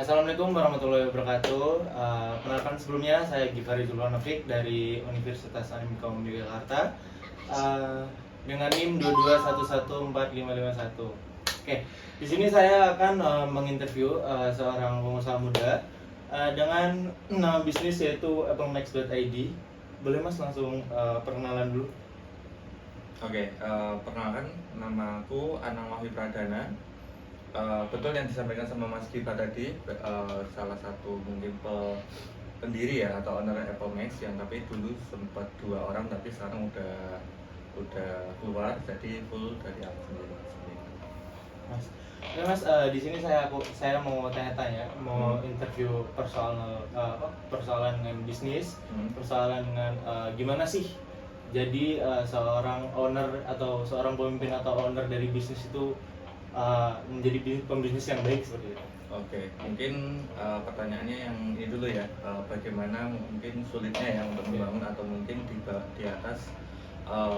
Assalamualaikum warahmatullahi wabarakatuh. Perkenalkan sebelumnya saya Givari Zulwanafik dari Universitas Animkom Yogyakarta dengan NIM 2211451. Oke, di sini saya akan menginterview seorang pengusaha muda dengan nama bisnis yaitu applemax.id. Boleh Mas langsung perkenalan dulu? Oke, perkenalkan nama aku Anang Wahyu Pradana. Betul yang disampaikan sama Mas Giva tadi, salah satu mungkin pendiri ya atau owner Applemax yang tapi dulu sempat 2 orang tapi sekarang udah keluar jadi full dari aku sendiri. Mas, ya Mas, di sini saya mau tanya-tanya, mau interview persoalan dengan bisnis, persoalan dengan gimana sih jadi seorang owner atau seorang pemimpin atau owner dari bisnis itu menjadi pembisnis yang baik seperti itu. Oke, mungkin pertanyaannya yang ini dulu ya, bagaimana mungkin sulitnya ya untuk membangun atau mungkin di atas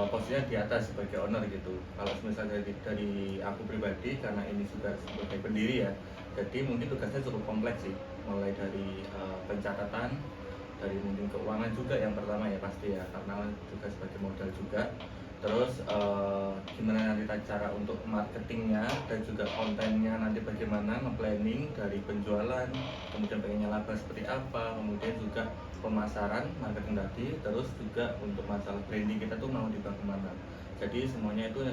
posisinya di atas sebagai owner gitu. Kalau misalnya dari aku pribadi karena ini juga sebagai pendiri ya, jadi mungkin tugasnya cukup kompleks sih, mulai dari pencatatan, dari mungkin keuangan juga yang pertama ya pasti ya, karena juga sebagai modal juga. Terus gimana nanti cara untuk marketingnya dan juga kontennya nanti bagaimana nge-planning dari penjualan, kemudian pengennya laba seperti apa, kemudian juga pemasaran, marketing tadi, terus juga untuk masalah branding kita tuh mau dibawa kemana. Jadi semuanya itu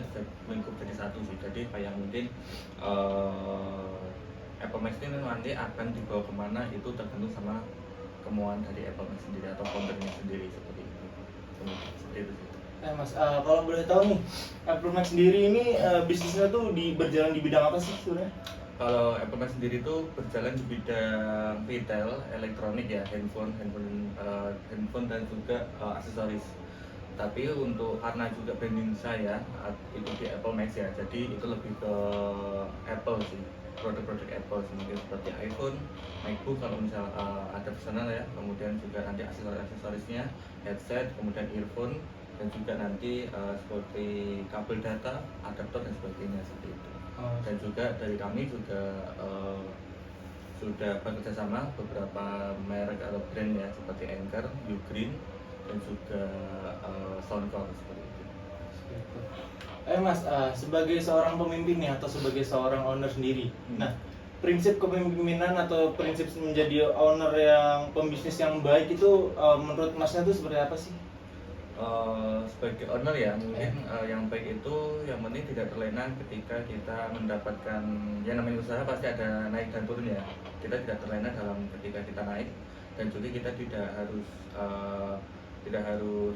lingkup jadi satu sih. Jadi kayak mungkin Applemax ini nanti akan dibawa kemana itu tergantung sama kemauan dari Applemax sendiri atau foundernya sendiri seperti itu. Seperti itu sih. Mas, kalau boleh tahu nih, Applemax sendiri ini bisnisnya tuh berjalan di bidang apa sih sebenarnya? Kalau Applemax sendiri itu berjalan di bidang retail, elektronik ya, handphone dan juga aksesoris. Tapi untuk karena juga branding saya itu di Applemax ya, jadi itu lebih ke Apple sih, produk-produk Apple mungkin seperti iPhone, MacBook kalau misal ada pesanan ya, kemudian juga nanti aksesorisnya, headset, kemudian earphone dan juga nanti seperti kabel data, adaptor dan sebagainya seperti itu. Dan juga dari kami juga sudah bekerja sama beberapa merek atau brand ya seperti Anchor, Ugreen dan juga Soundcore seperti itu. Mas, sebagai seorang pemimpin nih atau sebagai seorang owner sendiri, nah prinsip kepemimpinan atau prinsip menjadi owner yang pembisnis yang baik itu menurut Masnya itu seperti apa sih? Sebagai owner ya mungkin yang baik itu yang penting tidak terlena ketika kita mendapatkan ya namanya usaha pasti ada naik dan turun ya, kita tidak terlena dalam ketika kita naik dan juga kita tidak harus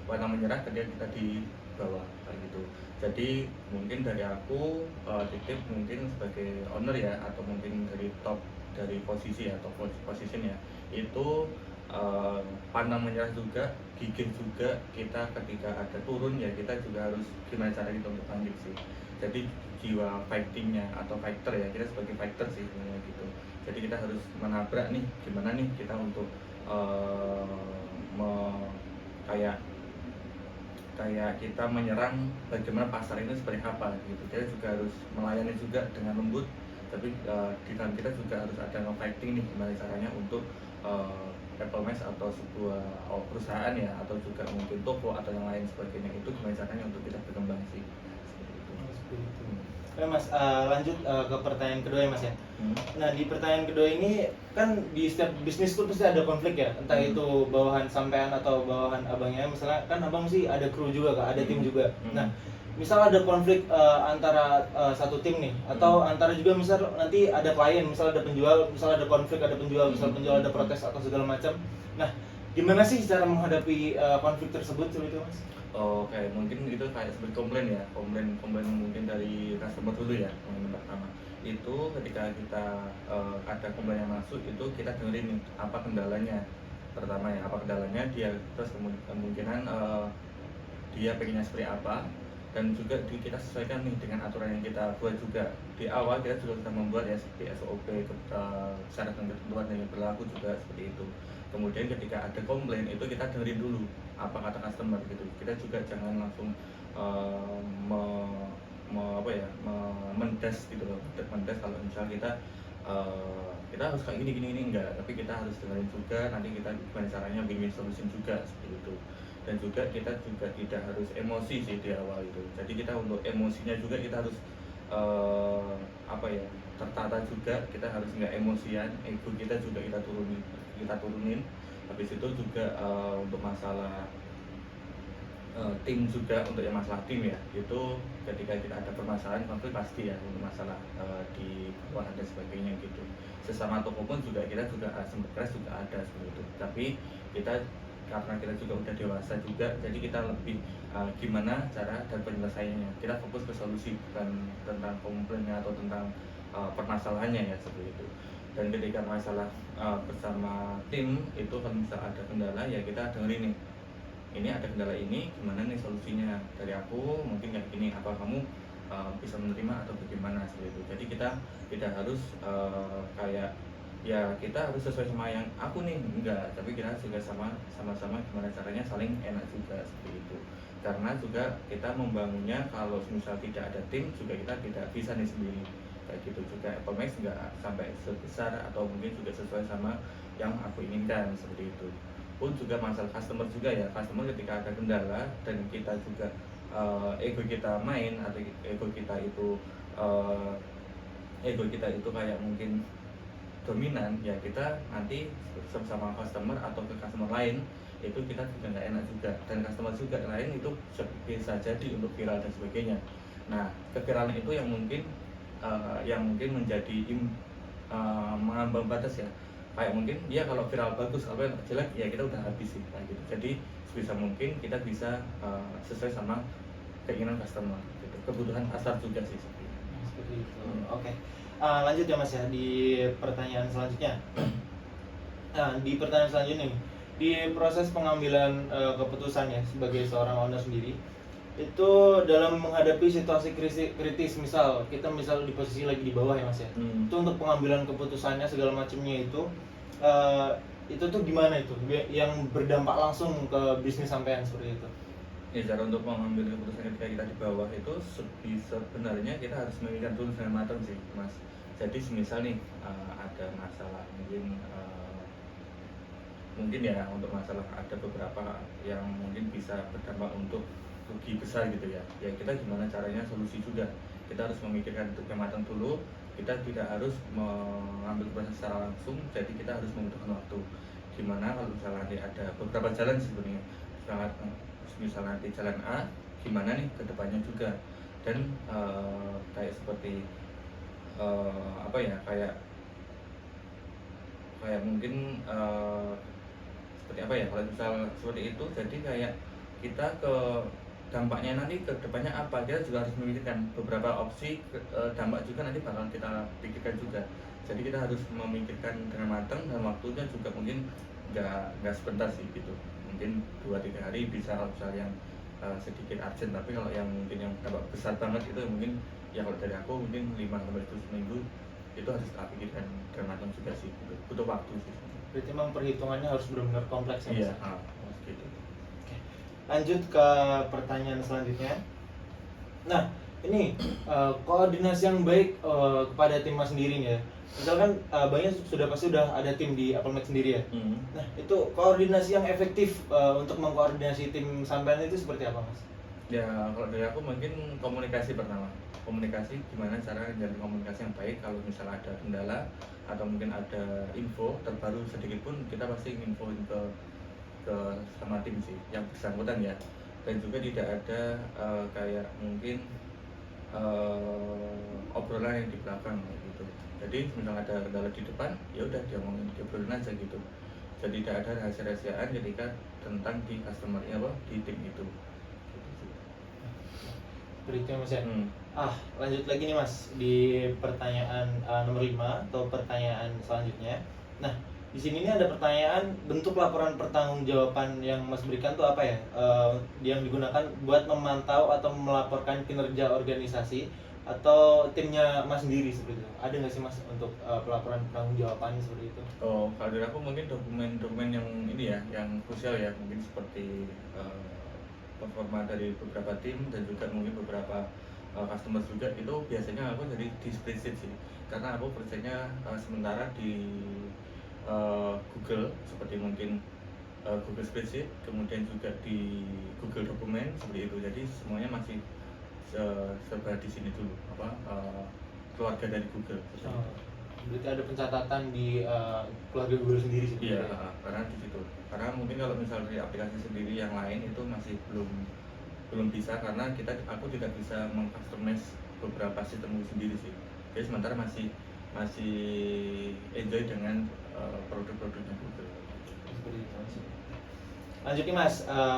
pernah menyerah ketika kita di bawah kayak gitu. Jadi mungkin dari aku titip mungkin sebagai owner ya atau mungkin dari top dari posisi atau posisinya itu pantang menyerah juga, gigih juga kita ketika ada turun ya kita juga harus gimana cara kita untuk bangkit sih. Jadi jiwa fightingnya atau fighter ya, kita sebagai fighter sih sebenarnya gitu. Jadi kita harus menabrak nih gimana nih kita untuk kayak kita menyerang bagaimana pasar ini seperti apa gitu. Kita juga harus melayani juga dengan lembut, tapi di dalam kita juga harus ada fighting nih gimana caranya untuk Applemax atau sebuah perusahaan ya atau juga mungkin toko atau yang lain sebagainya itu gimana caranya untuk kita berkembang sih seperti itu. Oke Mas, lanjut ke pertanyaan kedua ya Mas ya. Nah di pertanyaan kedua ini kan di setiap bisnis tuh pasti ada konflik ya, entah itu bawahan sampean atau bawahan abangnya. Misalnya kan abang sih ada kru juga kak, ada tim juga. Nah misal ada konflik antara satu tim nih atau antara juga misal nanti ada klien, misal ada penjual, misal ada konflik ada penjual, misal penjual ada protes atau segala macam. Nah gimana sih cara menghadapi konflik tersebut seperti itu Mas? Oke, mungkin itu kayak seperti komplain ya, komplain mungkin dari customer dulu ya, yang pertama itu ketika kita ada komplain yang masuk itu kita dengerin nih apa kendalanya pertama ya, apa kendalanya dia, terus kemungkinan dia pengennya seperti apa dan juga kita sesuaikan nih dengan aturan yang kita buat juga di awal. Kita juga sudah membuat ya seperti SOP syarat dan ketentuan yang berlaku juga seperti itu. Kemudian ketika ada komplain itu kita dengerin dulu apa kata customer gitu. Kita juga jangan langsung mendes gitu loh, mendes kalau misal kita kita harus kayak gini enggak, tapi kita harus dengerin juga nanti kita gimana caranya bikin solusi juga seperti itu. Dan juga kita juga tidak harus emosi sih di awal itu, jadi kita untuk emosinya juga kita harus apa ya, tertata juga, kita harus nggak emosian, ego kita juga kita turunin. Habis itu juga untuk masalah tim juga, untuk yang masalah tim ya, itu ketika kita ada permasalahan konflik pasti ya, untuk masalah di bawahan dan sebagainya gitu. Sesama toko pun juga kita juga sempat crash juga ada seperti itu, tapi kita karena kita juga udah dewasa juga, jadi kita lebih gimana cara dan penyelesaiannya, kita fokus ke solusi, bukan tentang komplainnya atau tentang permasalahannya ya seperti itu. Dan ketika masalah bersama tim itu, kalau misalnya ada kendala ya kita dengerin nih, ini ada kendala ini, gimana nih solusinya dari aku, mungkin kayak gini, apa kamu bisa menerima atau bagaimana seperti itu. Jadi kita tidak harus kayak ya kita harus sesuai sama yang aku nih, enggak, tapi kita juga sama-sama gimana caranya saling enak juga seperti itu. Karena juga kita membangunnya, kalau misal tidak ada tim juga kita tidak bisa nih sendiri kayak gitu. Juga Apple Max enggak sampai sebesar atau mungkin juga sesuai sama yang aku inginkan seperti itu. Pun juga masalah customer juga ya, customer ketika ada kendala dan kita juga ego kita main, atau uh, ego kita itu kayak mungkin dominan ya, kita nanti sama customer atau ke customer lain itu kita juga nggak enak juga, dan customer juga lain itu bisa jadi untuk viral dan sebagainya. Nah, keviralan itu yang mungkin menjadi mengambang batas ya, kayak mungkin dia kalau viral bagus, kalau yang jelek ya kita udah habis sih kayak gitu. Jadi sebisa mungkin kita bisa sesuai sama keinginan customer gitu, kebutuhan pasar juga sih seperti itu. Seperti itu. Oke. Lanjut ya Mas ya, di pertanyaan selanjutnya. Di pertanyaan selanjutnya nih, di proses pengambilan keputusan ya sebagai seorang owner sendiri, itu dalam menghadapi situasi kritis, misal kita di posisi lagi di bawah ya Mas ya, itu untuk pengambilan keputusannya segala macamnya itu tuh gimana itu yang berdampak langsung ke bisnis sampean seperti itu? Ya, cara untuk mengambil keputusan ketika kita di bawah itu sebenarnya kita harus memikirkan dulu dengan matang sih Mas. Jadi semisal nih ada masalah, mungkin ya, untuk masalah ada beberapa yang mungkin bisa berdampak untuk rugi besar gitu ya, ya kita gimana caranya solusi juga, kita harus memikirkan itu dengan matang dulu. Kita tidak harus mengambil keputusan secara langsung, jadi kita harus membutuhkan waktu. Gimana kalau misalnya nanti ada beberapa jalan sebenarnya, misalnya nanti jalan A, gimana nih ke depannya juga. Dan kayak seperti apa ya, kayak mungkin seperti apa ya, kalau misal seperti itu, jadi kayak kita ke dampaknya nanti ke depannya apa, kita juga harus memikirkan beberapa opsi dampak juga nanti bakal kita pikirkan juga. Jadi kita harus memikirkan dengan matang, dan waktunya juga mungkin nggak sebentar sih gitu, mungkin 2-3 hari bisa kalau misalnya yang sedikit urgent. Tapi kalau yang mungkin yang dampak besar banget itu mungkin ya, kalau dari aku mungkin 5-10 seminggu itu harus kita pikirkan dengan matang juga sih, butuh waktu sih. Berarti memang perhitungannya harus benar-benar kompleks ya Mas? Iya, gitu. Lanjut ke pertanyaan selanjutnya. Nah, ini koordinasi yang baik kepada tim Mas sendiri nih ya. Misalkan banyak pasti udah ada tim di Apple Max sendiri ya. Nah, itu koordinasi yang efektif untuk mengkoordinasi tim sampean itu seperti apa Mas? Ya, kalau dari aku mungkin komunikasi pertama. Komunikasi, gimana cara menjalin komunikasi yang baik. Kalau misalnya ada kendala atau mungkin ada info terbaru sedikit pun, kita pasti infoin ke sama tim sih yang bersangkutan ya. Dan juga tidak ada kayak mungkin obrolan yang di belakang gitu. Jadi misalnya ada kendala di depan, ya udah diobrolin aja gitu. Jadi tidak ada rahasia-rahasiaan ketika tentang di customer-nya di tim itu. Berikutnya Mas ya. Lanjut lagi nih Mas, di pertanyaan nomor 5 atau pertanyaan selanjutnya. Nah, di sini nih ada pertanyaan, bentuk laporan pertanggungjawaban yang Mas berikan tuh apa ya? Yang digunakan buat memantau atau melaporkan kinerja organisasi atau timnya Mas sendiri seperti itu. Ada nggak sih Mas untuk pelaporan pertanggungjawaban seperti itu? Oh, kalau dari aku mungkin dokumen-dokumen yang ini ya, yang krusial ya, mungkin seperti performa dari beberapa tim, dan juga mungkin beberapa customer juga itu biasanya aku jadi di spreadsheet sih, karena aku kerjanya sementara di Google seperti mungkin Google Spreadsheet, kemudian juga di Google Dokumen seperti itu. Jadi semuanya masih serba di sini dulu, keluarga dari Google. Oh, berarti ada pencatatan di keluarga Google sendiri sih. Iya, karena di situ. Karena mungkin kalau misalnya di aplikasi sendiri yang lain itu masih belum bisa, karena aku tidak bisa mengcustomize beberapa sistemku sendiri sih. Jadi sementara masih enjoy dengan produk-produknya Google. Seperti itu, Mas. Lanjut nih Mas,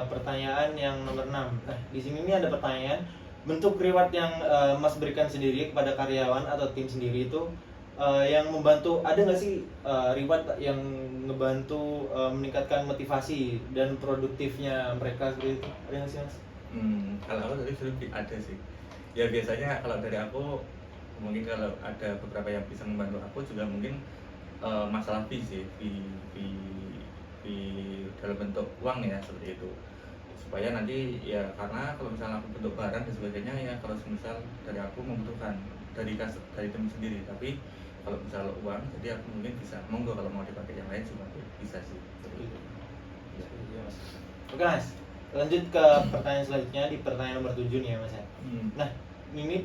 pertanyaan yang nomor 6. Nah, di sini nih ada pertanyaan, bentuk reward yang Mas berikan sendiri kepada karyawan atau tim sendiri itu yang membantu, ada nggak sih reward yang ngebantu meningkatkan motivasi dan produktifnya mereka seperti itu? Ada nggak sih Mas? Kalau aku tadi sudah ada sih. Ya biasanya kalau dari aku mungkin kalau ada beberapa yang bisa membantu aku juga mungkin masalah fee sih, fee dalam bentuk uang ya seperti itu. Supaya nanti ya, karena kalau misalnya aku bentuk barang dan sebagainya ya, kalau misal dari aku membutuhkan dari tim sendiri, tapi kalau misalnya uang jadi aku mungkin bisa monggo kalau mau dipakai yang lain juga bisa sih seperti itu. Ya. Oke Mas, lanjut ke pertanyaan selanjutnya di pertanyaan nomor 7 nih ya Mas ya. Nah, ini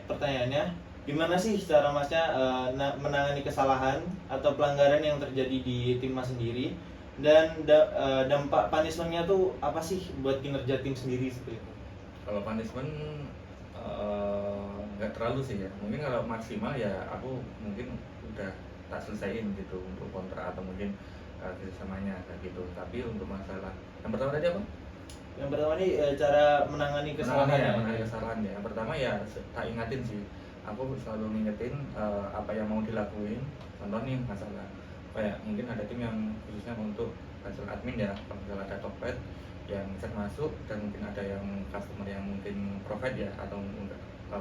pertanyaannya, gimana sih cara Masnya menangani kesalahan atau pelanggaran yang terjadi di tim Mas sendiri, dan dampak punishment-nya tuh apa sih buat kinerja tim sendiri seperti itu? Kalau punishment nggak terlalu sih ya, mungkin kalau maksimal ya aku mungkin udah tak selesaiin gitu untuk kontrak atau mungkin kerjasamanya kayak gitu. Tapi untuk masalah yang pertama tadi apa? Yang pertama nih cara menangani kesalahan ya. Menangani kesalahan ya. Yang pertama ya tak ingatin sih. Aku selalu ngingetin apa yang mau dilakuin. Contoh nih masalah kayak mungkin ada tim yang khususnya untuk masalah admin ya, kalau misalnya ada Tokped yang cek masuk dan mungkin ada yang customer yang mungkin provide ya atau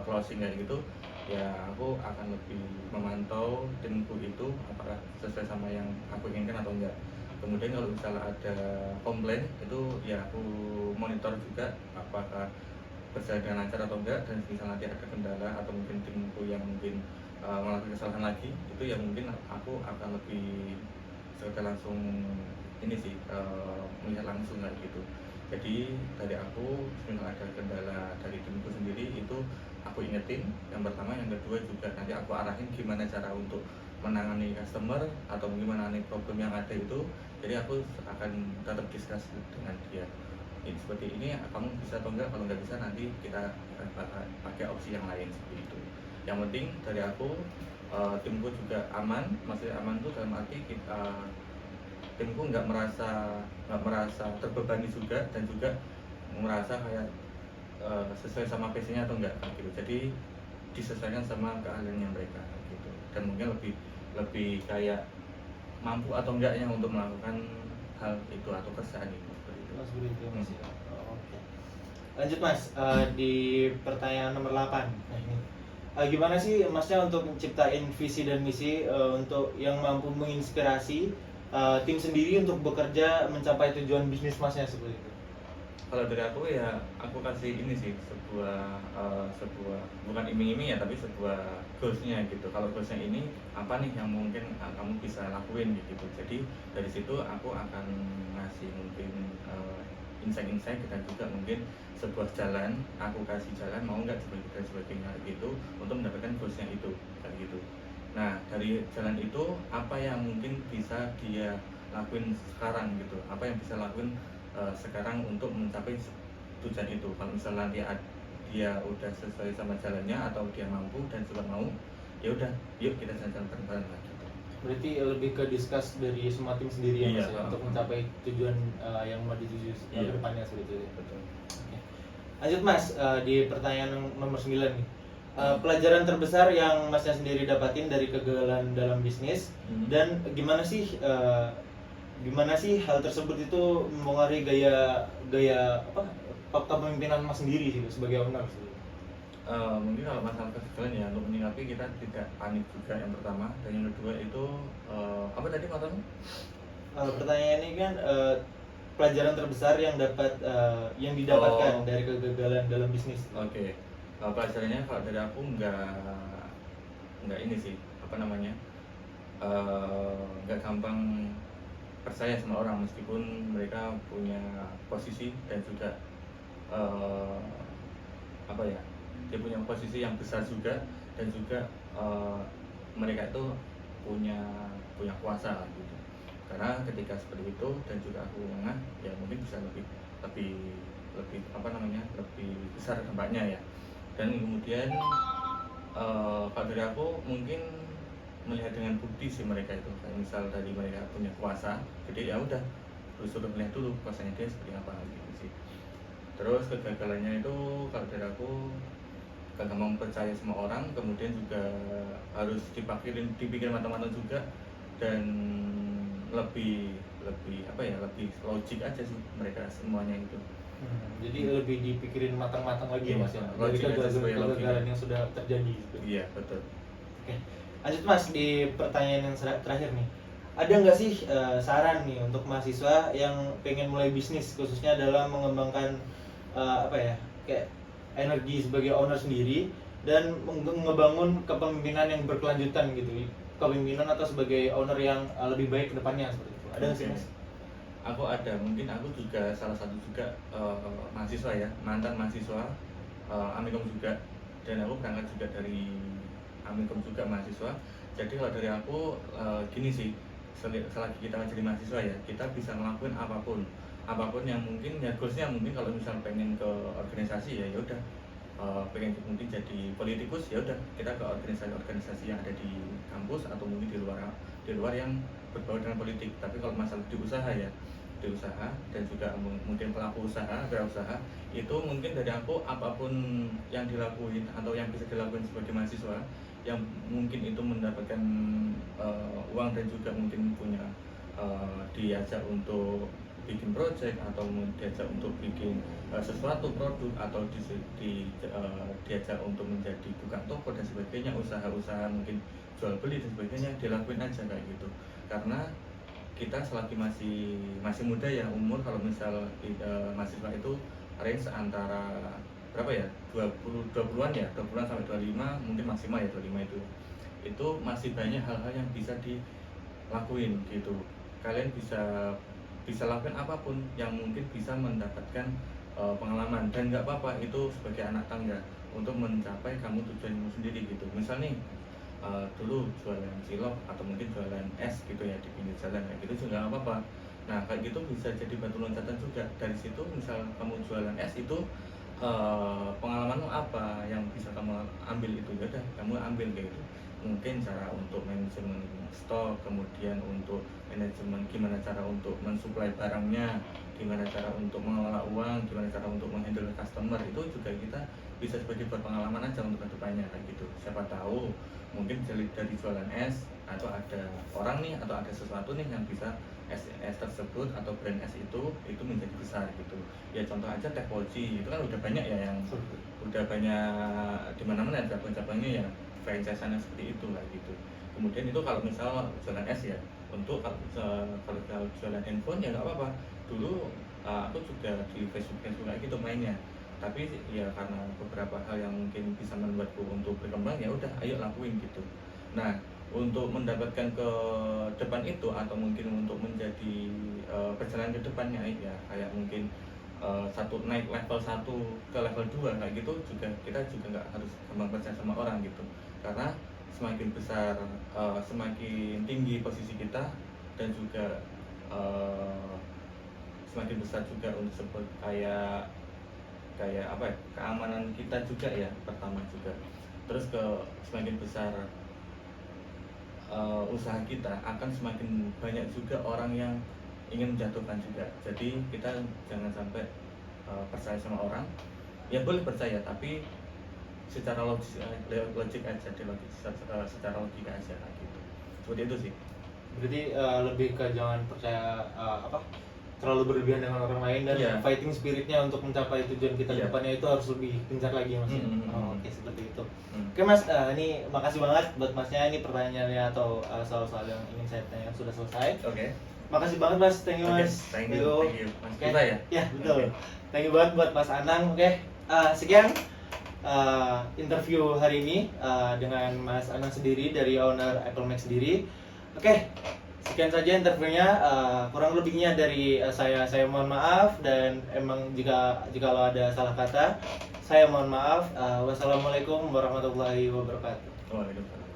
closing kayak gitu, ya aku akan lebih memantau timku itu apakah sesuai sama yang aku inginkan atau enggak. Kemudian kalau misalnya ada komplain itu ya aku monitor juga apakah berjalan dengan lancar atau enggak, dan misalnya nanti ada kendala atau mungkin timku yang mungkin melakukan kesalahan lagi, itu ya mungkin aku akan lebih sekedar langsung ini sih melihat langsung kayak gitu. Jadi dari aku misal ada kendala dari timku sendiri itu aku ingetin yang pertama, yang kedua juga nanti aku arahin gimana cara untuk menangani customer atau gimana nih problem yang ada itu. Jadi aku akan tetap discuss dengan dia, ini seperti ini kamu bisa atau enggak, kalau nggak bisa nanti kita pakai opsi yang lain seperti itu. Yang penting dari aku timku juga aman, maksudnya aman tuh dalam arti timku nggak merasa terbebani juga, dan juga merasa kayak sesuai sama PC-nya atau enggak gitu. Jadi disesuaikan sama keahliannya mereka gitu, dan mungkin lebih kayak mampu atau enggaknya untuk melakukan hal itu atau kerjaan itu seperti itu. Seperti itu Mas. Oke. Lanjut Mas, di pertanyaan nomor 8. Nah ini, gimana sih Masnya untuk menciptain visi dan misi untuk yang mampu menginspirasi tim sendiri untuk bekerja mencapai tujuan bisnis Masnya seperti itu? Kalau dari aku ya aku kasih ini sih, sebuah bukan iming-iming ya, tapi sebuah goalsnya gitu. Kalau goalsnya ini apa nih yang mungkin kamu bisa lakuin gitu. Jadi dari situ aku akan ngasih mungkin insight-insight, dan juga mungkin sebuah jalan, aku kasih jalan mau nggak dan sebagainya gitu untuk mendapatkan goalsnya itu kayak gitu. Nah dari jalan itu apa yang mungkin bisa dia lakuin sekarang gitu, apa yang bisa lakuin sekarang untuk mencapai tujuan itu. Kalau misalnya dia udah sesuai sama jalannya atau dia mampu dan juga mau, ya udah yuk kita jalan-jalan bareng-bareng lah gitu. Berarti lebih ke discuss dari semua tim sendiri ya Mas, Iya, untuk mencapai tujuan yang mau dituju ke depannya seperti itu. Betul. Oke. Lanjut Mas, di pertanyaan nomor 9 nih. Pelajaran terbesar yang Masnya sendiri dapatin dari kegagalan dalam bisnis, dan gimana sih hal tersebut itu mempengaruhi gaya kepemimpinan Mas sendiri sih sebagai owner sih. Mungkin kalau masalah kegagalan ya, untuk menyikapi kita tidak panik juga yang pertama, dan yang kedua itu apa tadi katamu? Pertanyaan ini kan pelajaran terbesar yang didapatkan dari kegagalan dalam bisnis. Oke. pelajarannya kalau dari aku nggak ini sih, apa namanya, nggak gampang percaya sama orang meskipun mereka punya posisi dan juga eh, apa ya, dia punya posisi yang besar juga, dan juga mereka itu punya punya kuasa lah gitu. Karena ketika seperti itu dan juga aku lengah, ya mungkin bisa lebih lebih lebih apa namanya, lebih besar dampaknya ya. Dan kemudian kalau dari aku mungkin melihat dengan bukti sih mereka itu, kayak misal dari mereka punya kuasa, jadi ya udah terus suruh melihat dulu kuasanya dia seperti apa gitu sih. Terus kegagalannya itu kalau dari aku gak gampang percaya sama orang, kemudian juga harus dipikir matang-matang juga, dan lebih lebih apa ya, lebih logik aja sih mereka semuanya itu. Jadi lebih dipikirin matang-matang lagi ya Iya, Mas ya, dari logik aja sebagai logik. kegagalan yang sudah terjadi gitu. Iya betul. Oke, lanjut Mas di pertanyaan yang terakhir nih. Ada nggak sih saran nih untuk mahasiswa yang pengen mulai bisnis, khususnya dalam mengembangkan apa ya, kayak energi sebagai owner sendiri dan ngebangun kepemimpinan yang berkelanjutan gitu, kepemimpinan atau sebagai owner yang lebih baik ke depannya seperti itu. Ada nggak sih Mas? Aku ada, mungkin aku juga salah satu juga mahasiswa ya, mantan mahasiswa Amikom juga, dan aku berangkat juga dari Amikom juga mahasiswa. Jadi kalau dari aku gini sih, selagi kita jadi mahasiswa ya, kita bisa ngelakuin apapun yang mungkin ya, goalsnya mungkin kalau misal pengen ke organisasi ya udah, pengen mungkin jadi politikus ya udah kita ke organisasi-organisasi yang ada di kampus atau mungkin di luar yang berbau dengan politik. Tapi kalau masalah di usaha ya, di usaha dan juga mungkin pelaku usaha, wirausaha, itu mungkin dari aku apapun yang dilakuin atau yang bisa dilakuin sebagai mahasiswa yang mungkin itu mendapatkan uang dan juga mungkin punya diajak untuk bikin project atau diajak untuk bikin sesuatu produk, atau diajak untuk menjadi buka toko dan sebagainya, usaha-usaha mungkin jual beli dan sebagainya, dilakuin aja kayak gitu. Karena kita selagi masih muda ya, umur kalau misal mahasiswa itu range antara berapa ya, 20-an ya, 20-an sampai 25 mungkin maksimal ya, 25 itu masih banyak hal-hal yang bisa dilakuin gitu. Kalian bisa lakukan apapun yang mungkin bisa mendapatkan pengalaman, dan nggak apa-apa itu sebagai anak tangga untuk mencapai kamu tujuanmu sendiri gitu. Misal nih dulu jualan cilok atau mungkin jualan es gitu ya di pinggir jalan kayak gitu juga nggak apa-apa. Nah kayak gitu bisa jadi batu loncatan juga. Dari situ misal kamu jualan es itu pengalamanmu apa yang bisa kamu ambil, itu ya udah kamu ambil kayak gitu. Mungkin cara untuk manajemen stok, kemudian untuk manajemen gimana cara untuk mensuplai barangnya, gimana cara untuk mengelola uang, gimana cara untuk menghandle customer, itu juga kita bisa sebagai berpengalaman aja untuk kedepannya kayak gitu. Siapa tahu mungkin dari jualan es atau ada orang nih atau ada sesuatu nih yang bisa es tersebut atau brand es itu menjadi besar gitu ya. Contoh aja Teh Poci itu kan udah banyak ya, yang udah banyak di mana-mana ya cabang-cabangnya ya, franchise-nya seperti itu lah gitu. Kemudian itu kalau misal jualan es ya, untuk kalau jualan handphone ya nggak apa-apa. Dulu aku juga di Facebook kayak gitu mainnya, tapi ya karena beberapa hal yang mungkin bisa membuatku untuk berkembang ya udah ayo lakuin gitu. Nah untuk mendapatkan ke depan itu atau mungkin untuk menjadi perjalanan ke depannya ya, kayak mungkin naik level 1 ke level 2 kayak gitu juga, kita juga nggak harus gampang percaya sama orang gitu. Karena semakin besar semakin tinggi posisi kita, dan juga semakin besar juga untuk sebut kayak apa ya, keamanan kita juga ya pertama juga. Terus semakin besar usaha kita, akan semakin banyak juga orang yang ingin menjatuhkan juga. Jadi kita jangan sampai percaya sama orang. Ya boleh percaya, tapi secara logik aja, secara logika aja gitu. Seperti itu sih. Berarti lebih ke jangan percaya apa, terlalu berlebihan dengan orang lain, dan Iya. fighting spiritnya untuk mencapai tujuan kita Iya. depannya itu harus lebih gencar lagi Mas. Oke, seperti itu. Oke Mas, ini makasih banget buat Masnya, ini pertanyaannya atau soal-soal yang ingin saya tanya sudah selesai. Oke. Makasih banget Mas, thank you Mas. Thank you Mas Oke. kita ya. Ya betul. Oke. Thank you banget buat Mas Anang. Oke, sekian interview hari ini dengan Mas Anang sendiri dari owner Apple Mac sendiri. Oke, sekian saja interviewnya. Kurang lebihnya dari saya mohon maaf, dan emang jika kalau ada salah kata saya mohon maaf. Wassalamualaikum warahmatullahi wabarakatuh. Waalaikumsalam.